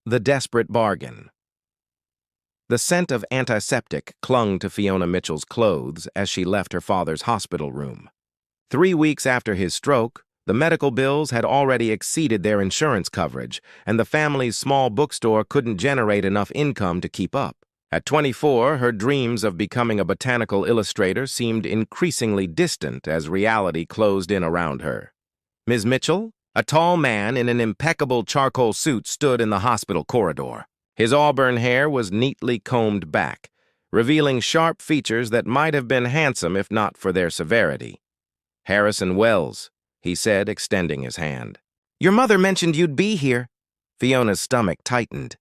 The Desperate Bargain. The scent of antiseptic clung to Fiona Mitchell's clothes as she left her father's hospital room. 3 weeks after his stroke, the medical bills had already exceeded their insurance coverage, and the family's small bookstore couldn't generate enough income to keep up. At 24, her dreams of becoming a botanical illustrator seemed increasingly distant as reality closed in around her. Ms. Mitchell, a tall man in an impeccable charcoal suit, stood in the hospital corridor. His auburn hair was neatly combed back, revealing sharp features that might have been handsome if not for their severity. "Harrison Wells," he said, extending his hand. "Your mother mentioned you'd be here." Fiona's stomach tightened.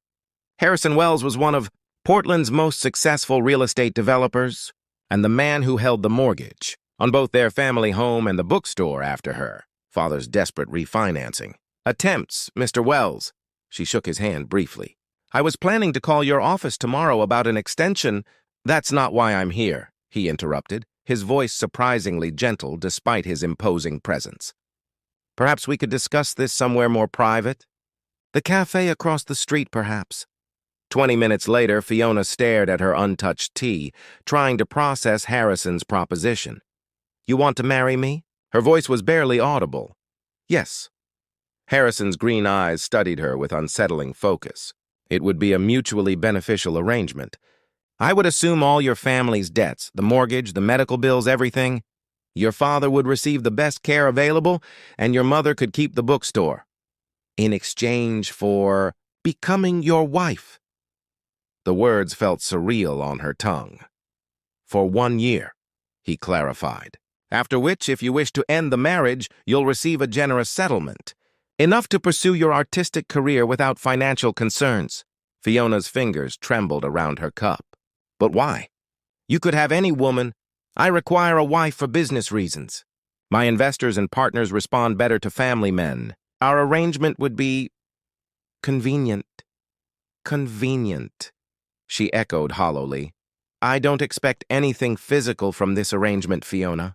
Harrison Wells was one of Portland's most successful real estate developers, and the man who held the mortgage on both their family home and the bookstore after her father's desperate refinancing attempts. "Mr. Wells," she shook his hand briefly. "I was planning to call your office tomorrow about an extension." "That's not why I'm here," he interrupted, his voice surprisingly gentle despite his imposing presence. "Perhaps we could discuss this somewhere more private? The cafe across the street, perhaps." 20 minutes later, Fiona stared at her untouched tea, trying to process Harrison's proposition. "You want to marry me?" Her voice was barely audible. "Yes." Harrison's green eyes studied her with unsettling focus. "It would be a mutually beneficial arrangement. I would assume all your family's debts, the mortgage, the medical bills, everything. Your father would receive the best care available, and your mother could keep the bookstore. In exchange for becoming your wife." The words felt surreal on her tongue. "For 1 year," he clarified. "After which, if you wish to end the marriage, you'll receive a generous settlement. Enough to pursue your artistic career without financial concerns." Fiona's fingers trembled around her cup. "But why? You could have any woman. I require a wife for business reasons. My investors and partners respond better to family men. Our arrangement would be convenient." "Convenient," she echoed hollowly. "I don't expect anything physical from this arrangement, Fiona."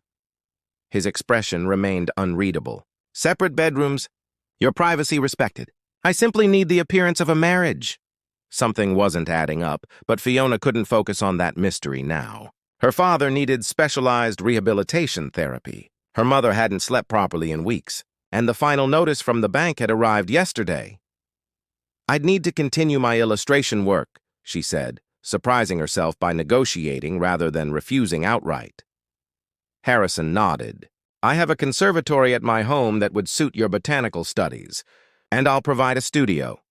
His expression remained unreadable. "Separate bedrooms, your privacy respected. I simply need the appearance of a marriage." Something wasn't adding up, but Fiona couldn't focus on that mystery now. Her father needed specialized rehabilitation therapy. Her mother hadn't slept properly in weeks, and the final notice from the bank had arrived yesterday. "I'd need to continue my illustration work," she said, surprising herself by negotiating rather than refusing outright. Harrison nodded. "I have a conservatory at my home that would suit your botanical studies, and I'll provide a studio."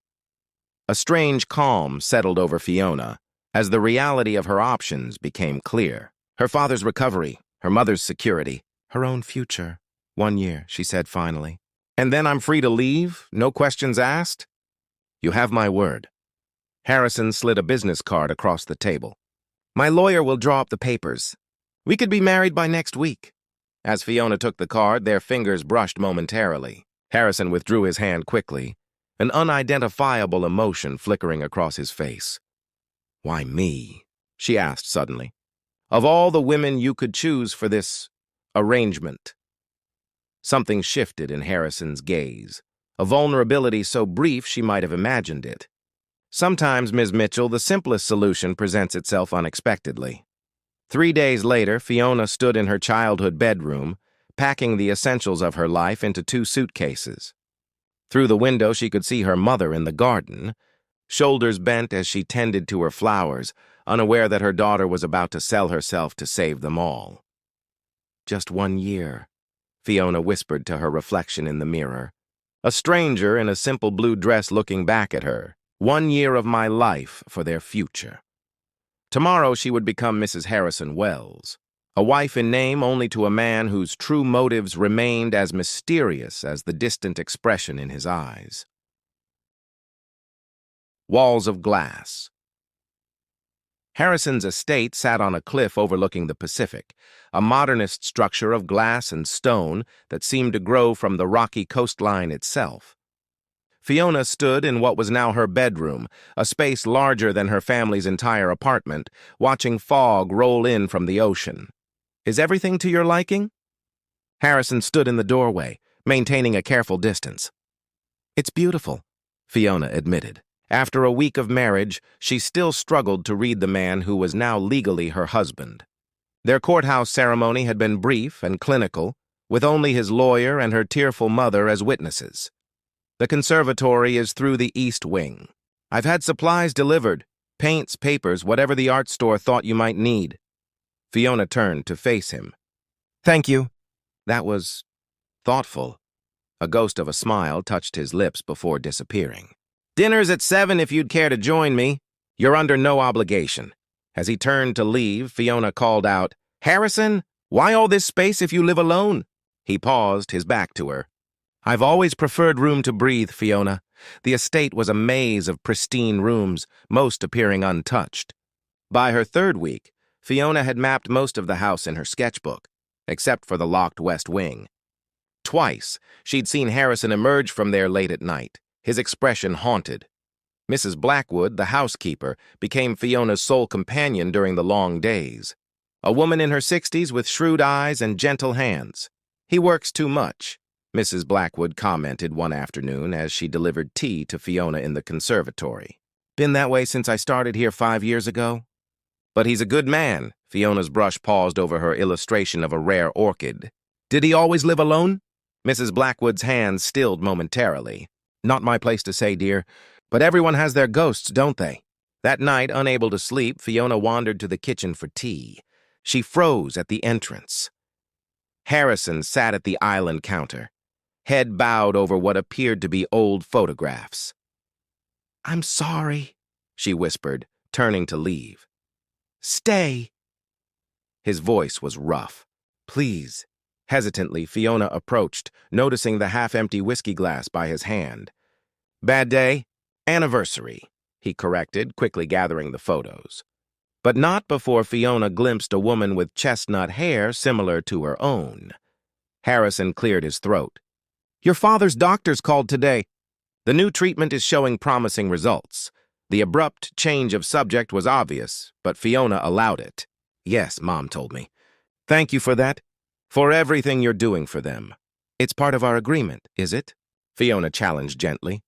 A strange calm settled over Fiona as the reality of her options became clear. Her father's recovery, her mother's security, her own future. 1 year, she said finally. "And then I'm free to leave? No questions asked?" "You have my word." Harrison slid a business card across the table. "My lawyer will draw up the papers. We could be married by next week." As Fiona took the card, their fingers brushed momentarily. Harrison withdrew his hand quickly, an unidentifiable emotion flickering across his face. "Why me?" she asked suddenly. "Of all the women you could choose for this arrangement." Something shifted in Harrison's gaze, a vulnerability so brief she might have imagined it. "Sometimes, Ms. Mitchell, the simplest solution presents itself unexpectedly." 3 days later, Fiona stood in her childhood bedroom, packing the essentials of her life into 2 suitcases. Through the window, she could see her mother in the garden, shoulders bent as she tended to her flowers, unaware that her daughter was about to sell herself to save them all. "Just 1 year," Fiona whispered to her reflection in the mirror. A stranger in a simple blue dress looking back at her. 1 year of my life for their future. Tomorrow she would become Mrs. Harrison Wells, a wife in name only to a man whose true motives remained as mysterious as the distant expression in his eyes. Walls of glass. Harrison's estate sat on a cliff overlooking the Pacific, a modernist structure of glass and stone that seemed to grow from the rocky coastline itself. Fiona stood in what was now her bedroom, a space larger than her family's entire apartment, watching fog roll in from the ocean. "Is everything to your liking?" Harrison stood in the doorway, maintaining a careful distance. "It's beautiful," Fiona admitted, After a week of marriage, she still struggled to read the man who was now legally her husband. Their courthouse ceremony had been brief and clinical, with only his lawyer and her tearful mother as witnesses. The conservatory is through the east wing. I've had supplies delivered, paints, papers, whatever the art store thought you might need. Fiona turned to face him. Thank you. That was thoughtful. A ghost of a smile touched his lips before disappearing. Dinner's at 7 if you'd care to join me. You're under no obligation. As he turned to leave, Fiona called out, Harrison, why all this space if you live alone? He paused, his back to her. I've always preferred room to breathe, Fiona. The estate was a maze of pristine rooms, most appearing untouched. By her third week, Fiona had mapped most of the house in her sketchbook, except for the locked west wing. Twice, she'd seen Harrison emerge from there late at night, his expression haunted. Mrs. Blackwood, the housekeeper, became Fiona's sole companion during the long days. A woman in her 60s with shrewd eyes and gentle hands. He works too much, Mrs. Blackwood commented one afternoon as she delivered tea to Fiona in the conservatory. Been that way since I started here 5 years ago? But he's a good man. Fiona's brush paused over her illustration of a rare orchid. Did he always live alone? Mrs. Blackwood's hands stilled momentarily. Not my place to say, dear, but everyone has their ghosts, don't they? That night, unable to sleep, Fiona wandered to the kitchen for tea. She froze at the entrance. Harrison sat at the island counter, head bowed over what appeared to be old photographs. I'm sorry, she whispered, turning to leave. Stay. His voice was rough. Please. Hesitantly, Fiona approached, noticing the half-empty whiskey glass by his hand. Bad day? Anniversary, he corrected, quickly gathering the photos. But not before Fiona glimpsed a woman with chestnut hair similar to her own. Harrison cleared his throat. Your father's doctors called today. The new treatment is showing promising results. The abrupt change of subject was obvious, but Fiona allowed it. Yes, Mom told me. Thank you for that. For everything you're doing for them. It's part of our agreement, is it? Fiona challenged gently.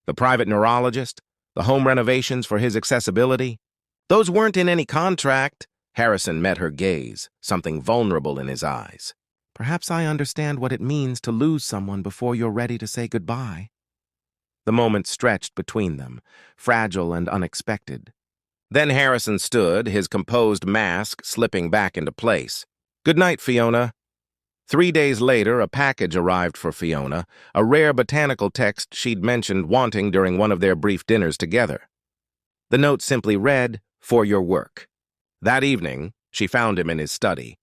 The private neurologist, the home renovations for his accessibility. Those weren't in any contract. Harrison met her gaze, something vulnerable in his eyes. Perhaps I understand what it means to lose someone before you're ready to say goodbye. The moment stretched between them, fragile and unexpected. Then Harrison stood, his composed mask slipping back into place. Good night, Fiona. 3 days later, a package arrived for Fiona, a rare botanical text she'd mentioned wanting during one of their brief dinners together. The note simply read, For your work. That evening, she found him in his study.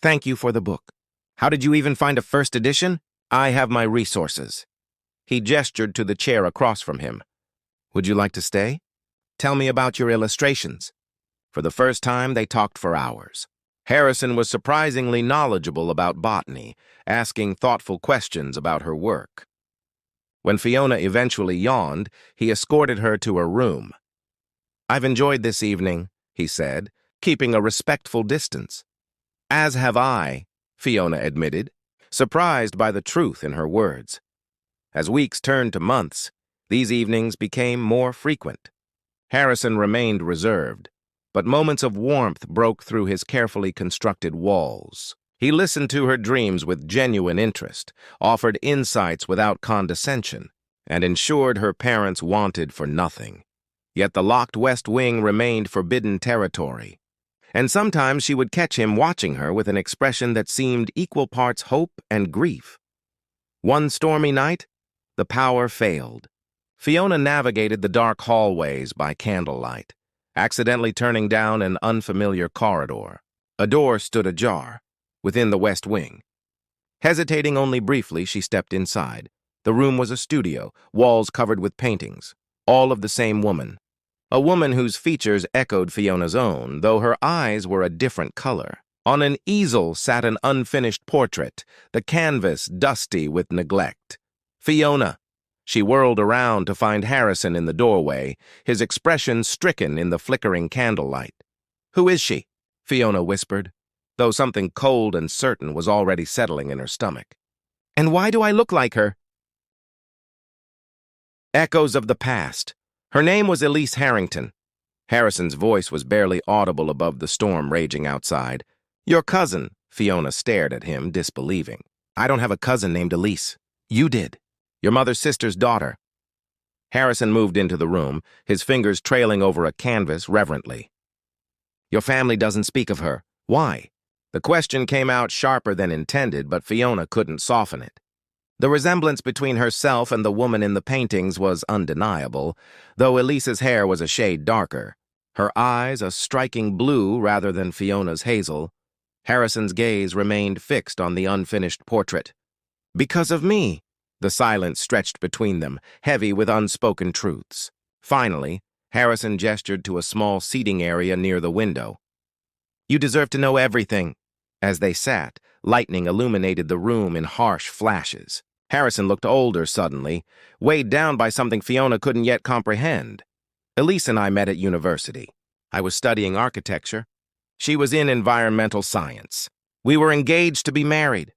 Thank you for the book. How did you even find a first edition? I have my resources. He gestured to the chair across from him. Would you like to stay? Tell me about your illustrations. For the first time, they talked for hours. Harrison was surprisingly knowledgeable about botany, asking thoughtful questions about her work. When Fiona eventually yawned, he escorted her to her room. I've enjoyed this evening, he said, keeping a respectful distance. As have I, Fiona admitted, surprised by the truth in her words. As weeks turned to months, these evenings became more frequent. Harrison remained reserved, but moments of warmth broke through his carefully constructed walls. He listened to her dreams with genuine interest, offered insights without condescension, and ensured her parents wanted for nothing. Yet the locked West Wing remained forbidden territory, and sometimes she would catch him watching her with an expression that seemed equal parts hope and grief. One stormy night, the power failed. Fiona navigated the dark hallways by candlelight, accidentally turning down an unfamiliar corridor. A door stood ajar, within the West Wing. Hesitating only briefly, she stepped inside. The room was a studio, walls covered with paintings, all of the same woman. A woman whose features echoed Fiona's own, though her eyes were a different color. On an easel sat an unfinished portrait, the canvas dusty with neglect. Fiona. She whirled around to find Harrison in the doorway, his expression stricken in the flickering candlelight. Who is she? Fiona whispered, though something cold and certain was already settling in her stomach. And why do I look like her? Echoes of the past, Her name was Elise Harrington. Harrison's voice was barely audible above the storm raging outside. Your cousin, Fiona stared at him, disbelieving. I don't have a cousin named Elise. You did. Your mother's sister's daughter. Harrison moved into the room, his fingers trailing over a canvas reverently. Your family doesn't speak of her. Why? The question came out sharper than intended, but Fiona couldn't soften it. The resemblance between herself and the woman in the paintings was undeniable, though Elise's hair was a shade darker. Her eyes a striking blue rather than Fiona's hazel. Harrison's gaze remained fixed on the unfinished portrait. Because of me. The silence stretched between them, heavy with unspoken truths. Finally, Harrison gestured to a small seating area near the window. You deserve to know everything. As they sat, lightning illuminated the room in harsh flashes. Harrison looked older suddenly, weighed down by something Fiona couldn't yet comprehend. Elise and I met at university. I was studying architecture. She was in environmental science. We were engaged to be married.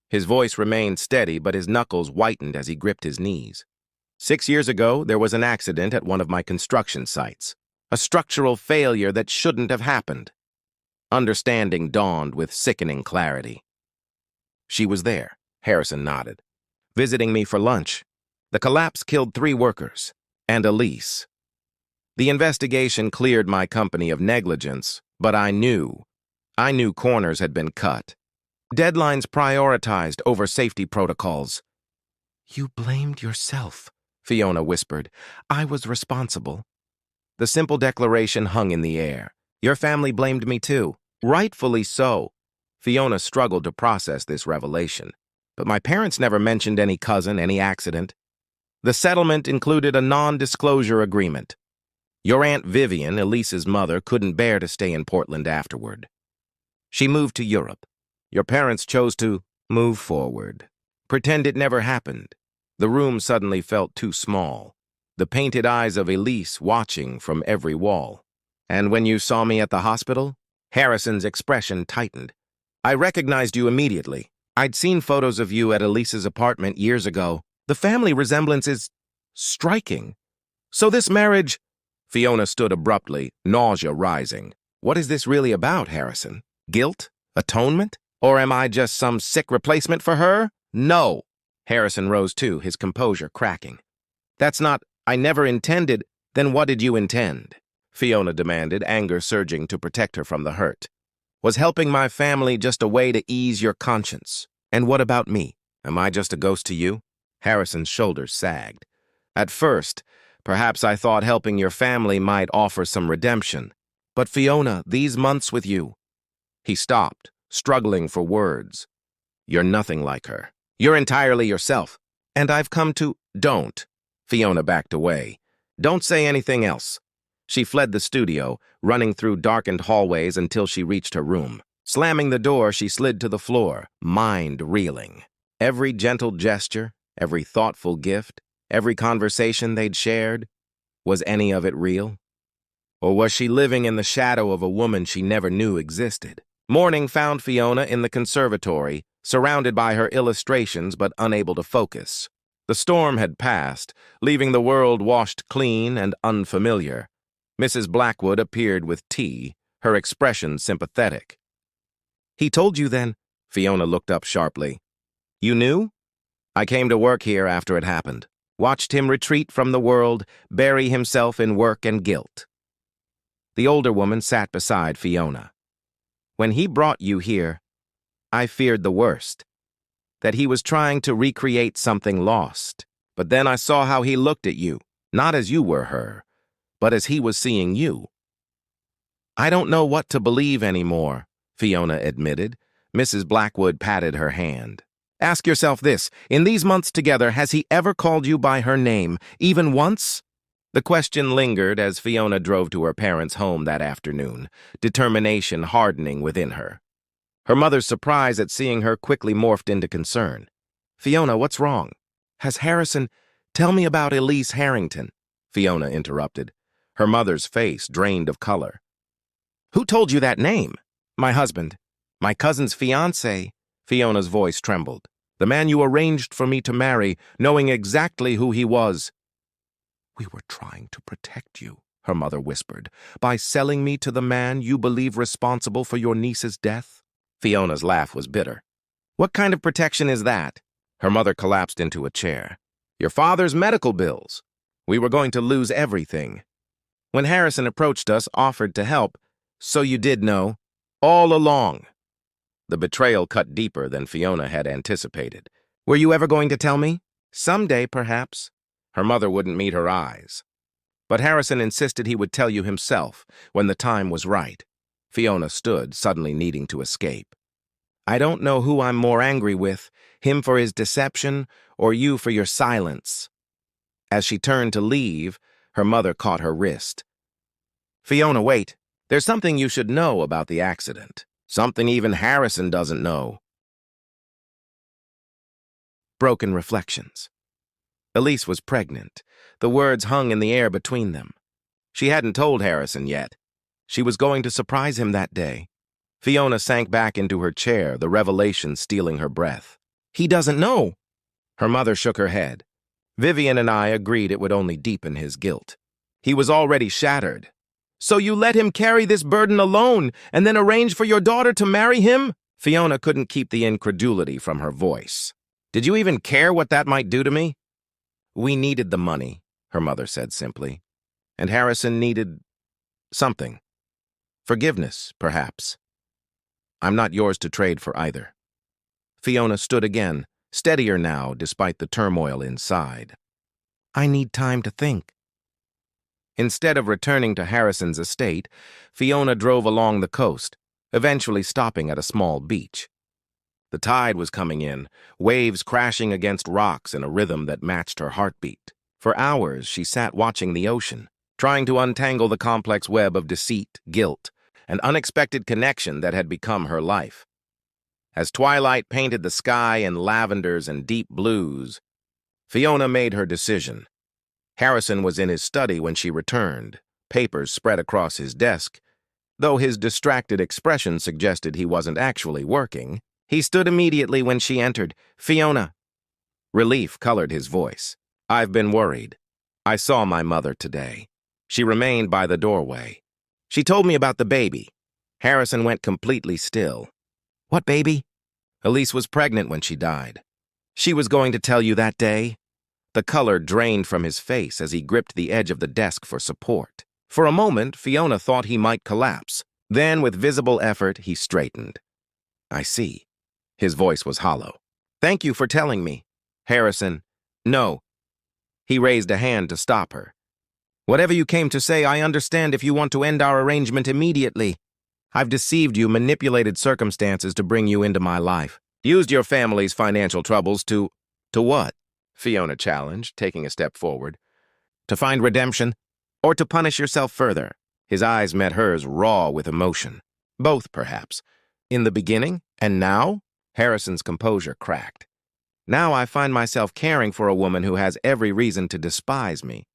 His voice remained steady, but his knuckles whitened as he gripped his knees. 6 years ago, there was an accident at one of my construction sites. A structural failure that shouldn't have happened. Understanding dawned with sickening clarity. She was there, Harrison nodded, visiting me for lunch. The collapse killed 3 workers, and Elise. The investigation cleared my company of negligence, but I knew corners had been cut. Deadlines prioritized over safety protocols. You blamed yourself, Fiona whispered. I was responsible. The simple declaration hung in the air. Your family blamed me too. Rightfully so. Fiona struggled to process this revelation. But my parents never mentioned any cousin, any accident. The settlement included a non-disclosure agreement. Your Aunt Vivian, Elise's mother, couldn't bear to stay in Portland afterward. She moved to Europe. Your parents chose to move forward. Pretend it never happened. The room suddenly felt too small. The painted eyes of Elise watching from every wall. And when you saw me at the hospital? Harrison's expression tightened. I recognized you immediately. I'd seen photos of you at Elise's apartment years ago. The family resemblance is striking. So this marriage... Fiona stood abruptly, nausea rising. What is this really about, Harrison? Guilt? Atonement? Or am I just some sick replacement for her? No. Harrison rose too, his composure cracking. That's not... I never intended... Then what did you intend? Fiona demanded, anger surging to protect her from the hurt. Was helping my family just a way to ease your conscience? And what about me? Am I just a ghost to you? Harrison's shoulders sagged. At first, perhaps I thought helping your family might offer some redemption. But Fiona, these months with you... He stopped, struggling for words. You're nothing like her. You're entirely yourself. And I've come to... Don't. Fiona backed away. Don't say anything else. She fled the studio, running through darkened hallways until she reached her room. Slamming the door, she slid to the floor, mind reeling. Every gentle gesture, every thoughtful gift, every conversation they'd shared, was any of it real? Or was she living in the shadow of a woman she never knew existed? Morning found Fiona in the conservatory, surrounded by her illustrations but unable to focus. The storm had passed, leaving the world washed clean and unfamiliar. Mrs. Blackwood appeared with tea, her expression sympathetic. He told you then? Fiona looked up sharply. You knew? I came to work here after it happened. Watched him retreat from the world, bury himself in work and guilt. The older woman sat beside Fiona. When he brought you here, I feared the worst. That he was trying to recreate something lost. But then I saw how he looked at you, not as you were her, but as he was seeing you. I don't know what to believe anymore, Fiona admitted. Mrs. Blackwood patted her hand. Ask yourself this, in these months together, has he ever called you by her name, even once? The question lingered as Fiona drove to her parents' home that afternoon, determination hardening within her. Her mother's surprise at seeing her quickly morphed into concern. Fiona, what's wrong? Has Harrison... Tell me about Elise Harrington, Fiona interrupted. Her mother's face drained of color. Who told you that name? My husband. My cousin's fiancé. Fiona's voice trembled. The man you arranged for me to marry, knowing exactly who he was. "We were trying to protect you," her mother whispered, "by selling me to the man you believe responsible for your niece's death." Fiona's laugh was bitter. "What kind of protection is that?" Her mother collapsed into a chair. "Your father's medical bills. We were going to lose everything. When Harrison approached us, offered to help, so you did know, all along." The betrayal cut deeper than Fiona had anticipated. "Were you ever going to tell me?" "Someday, perhaps." Her mother wouldn't meet her eyes. "But Harrison insisted he would tell you himself when the time was right." Fiona stood, suddenly needing to escape. "I don't know who I'm more angry with, him for his deception or you for your silence." As she turned to leave, her mother caught her wrist. "Fiona, wait. There's something you should know about the accident. Something even Harrison doesn't know." Broken reflections. Elise was pregnant. The words hung in the air between them. She hadn't told Harrison yet. She was going to surprise him that day. Fiona sank back into her chair, the revelation stealing her breath. "He doesn't know." Her mother shook her head. "Vivian and I agreed it would only deepen his guilt. He was already shattered." "So you let him carry this burden alone and then arrange for your daughter to marry him?" Fiona couldn't keep the incredulity from her voice. "Did you even care what that might do to me?" "We needed the money," her mother said simply. "And Harrison needed something. Forgiveness, perhaps. I'm not yours to trade for either." Fiona stood again, steadier now despite the turmoil inside. "I need time to think." Instead of returning to Harrison's estate, Fiona drove along the coast, eventually stopping at a small beach. The tide was coming in, waves crashing against rocks in a rhythm that matched her heartbeat. For hours, she sat watching the ocean, trying to untangle the complex web of deceit, guilt, and unexpected connection that had become her life. As twilight painted the sky in lavenders and deep blues, Fiona made her decision. Harrison was in his study when she returned, papers spread across his desk. Though his distracted expression suggested he wasn't actually working, he stood immediately when she entered. "Fiona." Relief colored his voice. "I've been worried. I saw my mother today. She remained by the doorway. She told me about the baby." Harrison went completely still. "What baby?" "Elise was pregnant when she died. She was going to tell you that day." The color drained from his face as he gripped the edge of the desk for support. For a moment, Fiona thought he might collapse. Then, with visible effort, he straightened. "I see." His voice was hollow. "Thank you for telling me." "Harrison, no." He raised a hand to stop her. "Whatever you came to say, I understand if you want to end our arrangement immediately. I've deceived you, manipulated circumstances to bring you into my life. Used your family's financial troubles to what?" Fiona challenged, taking a step forward. "To find redemption, or to punish yourself further?" His eyes met hers, raw with emotion. "Both, perhaps. In the beginning, and now?" Harrison's composure cracked. "Now I find myself caring for a woman who has every reason to despise me.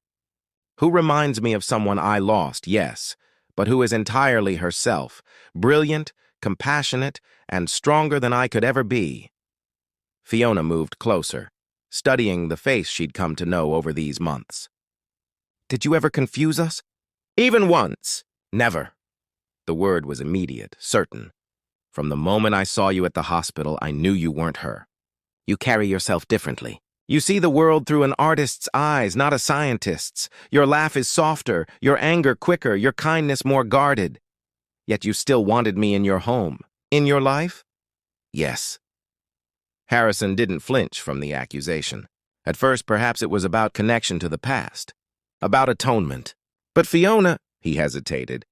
Who reminds me of someone I lost, yes, but who is entirely herself, brilliant, compassionate, and stronger than I could ever be." Fiona moved closer, studying the face she'd come to know over these months. "Did you ever confuse us?" "Even once." "Never." The word was immediate, certain. "From the moment I saw you at the hospital, I knew you weren't her. You carry yourself differently. You see the world through an artist's eyes, not a scientist's. Your laugh is softer, your anger quicker, your kindness more guarded. Yet you still wanted me in your home. In your life?" "Yes." Harrison didn't flinch from the accusation. At first, perhaps it was about connection to the past, about atonement. "But Fiona," he hesitated,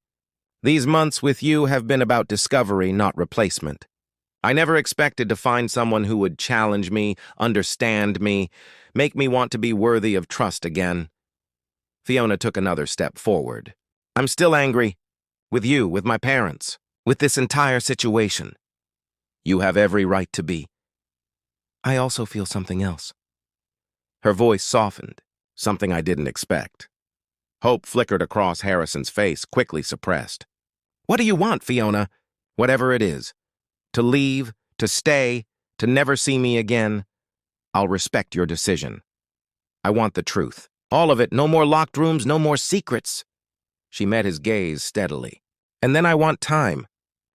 "these months with you have been about discovery, not replacement. I never expected to find someone who would challenge me, understand me, make me want to be worthy of trust again." Fiona took another step forward. "I'm still angry. With you, with my parents, with this entire situation." "You have every right to be." "I also feel something else." Her voice softened, something I didn't expect. Hope flickered across Harrison's face, quickly suppressed. "What do you want, Fiona?" "Whatever it is. To leave, to stay, to never see me again. I'll respect your decision. I want the truth." All of it, no more locked rooms, no more secrets. She met his gaze steadily. And then I want time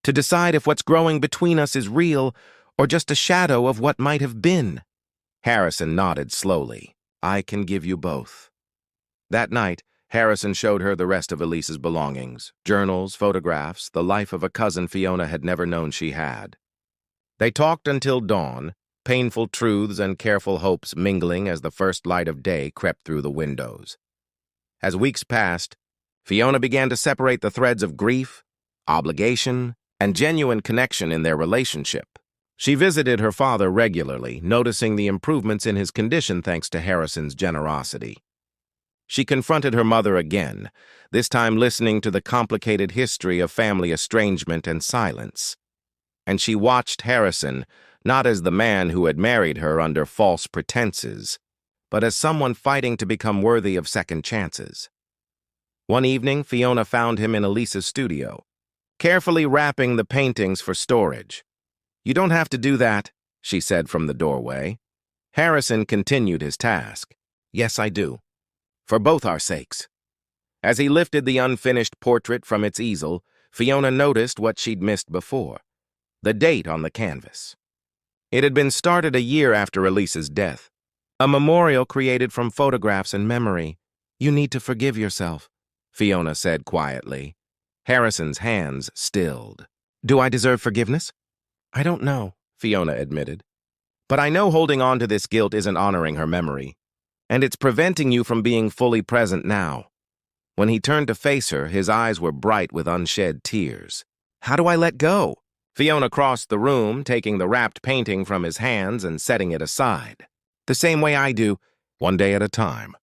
to decide if what's growing between us is real or just a shadow of what might have been. Harrison nodded slowly. I can give you both. That night, Harrison showed her the rest of Elise's belongings, journals, photographs, the life of a cousin Fiona had never known she had. They talked until dawn, painful truths and careful hopes mingling as the first light of day crept through the windows. As weeks passed, Fiona began to separate the threads of grief, obligation, and genuine connection in their relationship. She visited her father regularly, noticing the improvements in his condition thanks to Harrison's generosity. She confronted her mother again, this time listening to the complicated history of family estrangement and silence. And she watched Harrison not as the man who had married her under false pretenses, but as someone fighting to become worthy of second chances. One evening, Fiona found him in Elise's studio, carefully wrapping the paintings for storage. You don't have to do that, she said from the doorway. Harrison continued his task. Yes, I do. For both our sakes. As he lifted the unfinished portrait from its easel, Fiona noticed what she'd missed before, the date on the canvas. It had been started a year after Elise's death, a memorial created from photographs and memory. You need to forgive yourself, Fiona said quietly. Harrison's hands stilled. Do I deserve forgiveness? I don't know, Fiona admitted. But I know holding on to this guilt isn't honoring her memory. And it's preventing you from being fully present now. When he turned to face her, his eyes were bright with unshed tears. How do I let go? Fiona crossed the room, taking the wrapped painting from his hands and setting it aside. The same way I do, one day at a time.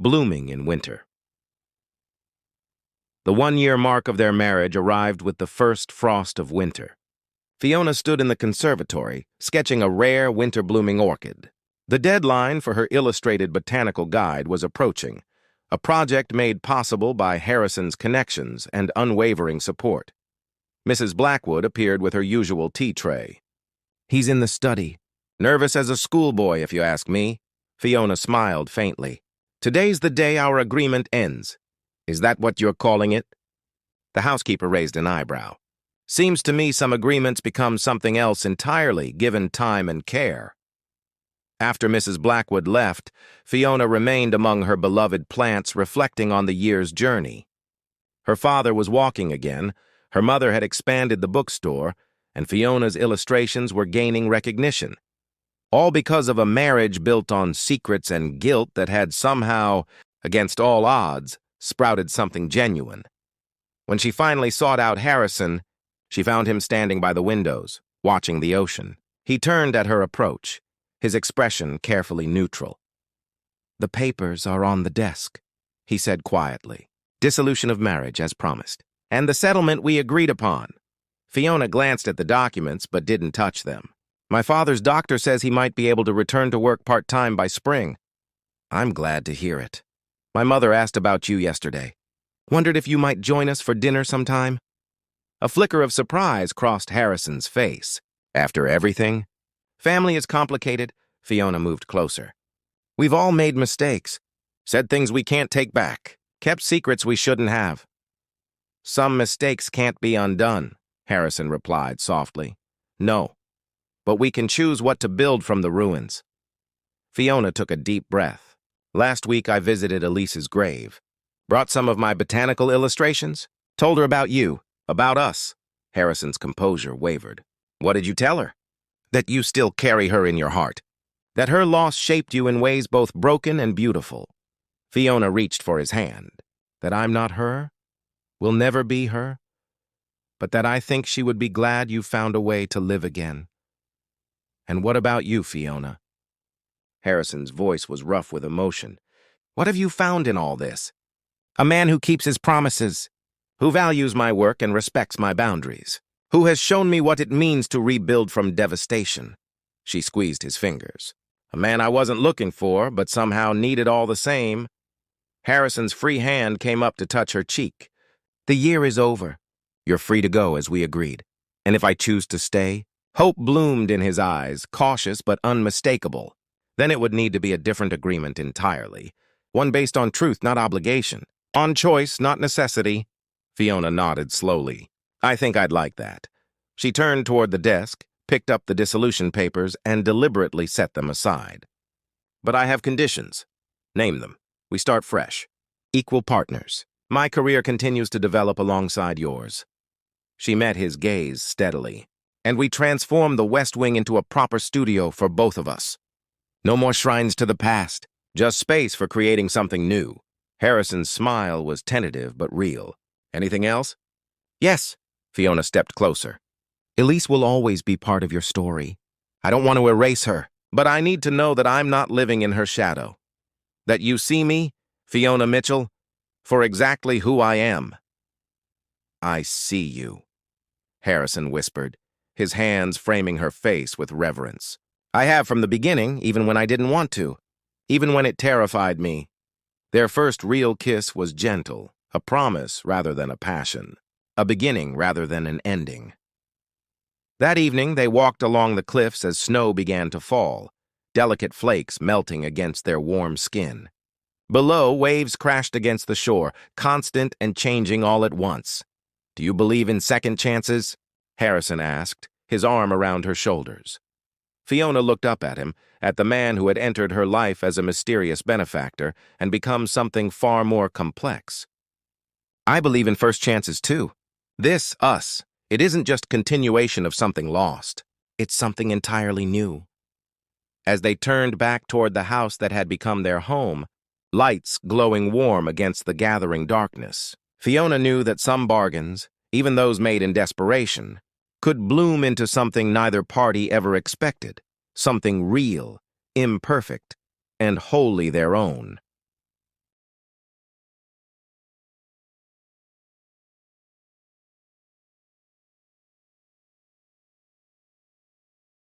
Blooming in winter. The one-year mark of their marriage arrived with the first frost of winter. Fiona stood in the conservatory, sketching a rare winter-blooming orchid. The deadline for her illustrated botanical guide was approaching, a project made possible by Harrison's connections and unwavering support. Mrs. Blackwood appeared with her usual tea tray. He's in the study. Nervous as a schoolboy, if you ask me. Fiona smiled faintly. Today's the day our agreement ends. Is that what you're calling it? The housekeeper raised an eyebrow. Seems to me some agreements become something else entirely, given time and care. After Mrs. Blackwood left, Fiona remained among her beloved plants, reflecting on the year's journey. Her father was walking again, her mother had expanded the bookstore, and Fiona's illustrations were gaining recognition. All because of a marriage built on secrets and guilt that had somehow, against all odds, sprouted something genuine. When she finally sought out Harrison, she found him standing by the windows, watching the ocean. He turned at her approach, his expression carefully neutral. The papers are on the desk, he said quietly. Dissolution of marriage, as promised. And the settlement we agreed upon. Fiona glanced at the documents, but didn't touch them. My father's doctor says he might be able to return to work part-time by spring. I'm glad to hear it. My mother asked about you yesterday. Wondered if you might join us for dinner sometime? A flicker of surprise crossed Harrison's face. After everything? Family is complicated. Fiona moved closer. We've all made mistakes. Said things we can't take back. Kept secrets we shouldn't have. Some mistakes can't be undone, Harrison replied softly. No, but we can choose what to build from the ruins. Fiona took a deep breath. Last week I visited Elise's grave. Brought some of my botanical illustrations. Told her about you. About us. Harrison's composure wavered. What did you tell her? That you still carry her in your heart. That her loss shaped you in ways both broken and beautiful. Fiona reached for his hand. That I'm not her, will never be her, but that I think she would be glad you found a way to live again. And what about you, Fiona? Harrison's voice was rough with emotion. What have you found in all this? A man who keeps his promises, who values my work and respects my boundaries, who has shown me what it means to rebuild from devastation. She squeezed his fingers. A man I wasn't looking for, but somehow needed all the same. Harrison's free hand came up to touch her cheek. The year is over. You're free to go, as we agreed. And if I choose to stay? Hope bloomed in his eyes, cautious but unmistakable. Then it would need to be a different agreement entirely. One based on truth, not obligation. On choice, not necessity. Fiona nodded slowly. I think I'd like that. She turned toward the desk, picked up the dissolution papers, and deliberately set them aside. But I have conditions. Name them. We start fresh. Equal partners. My career continues to develop alongside yours. She met his gaze steadily. And we transform the West Wing into a proper studio for both of us. No more shrines to the past, just space for creating something new. Harrison's smile was tentative but real. Anything else? Yes. Fiona stepped closer. Elise will always be part of your story. I don't want to erase her, but I need to know that I'm not living in her shadow. That you see me, Fiona Mitchell, for exactly who I am. I see you, Harrison whispered, his hands framing her face with reverence. I have from the beginning, even when I didn't want to, even when it terrified me. Their first real kiss was gentle, a promise rather than a passion, a beginning rather than an ending. That evening, they walked along the cliffs as snow began to fall, delicate flakes melting against their warm skin. Below, waves crashed against the shore, constant and changing all at once. Do you believe in second chances? Harrison asked, his arm around her shoulders. Fiona looked up at him, at the man who had entered her life as a mysterious benefactor and become something far more complex. I believe in first chances too. This, us, it isn't just continuation of something lost. It's something entirely new. As they turned back toward the house that had become their home, lights glowing warm against the gathering darkness, Fiona knew that some bargains, even those made in desperation, could bloom into something neither party ever expected, something real, imperfect, and wholly their own.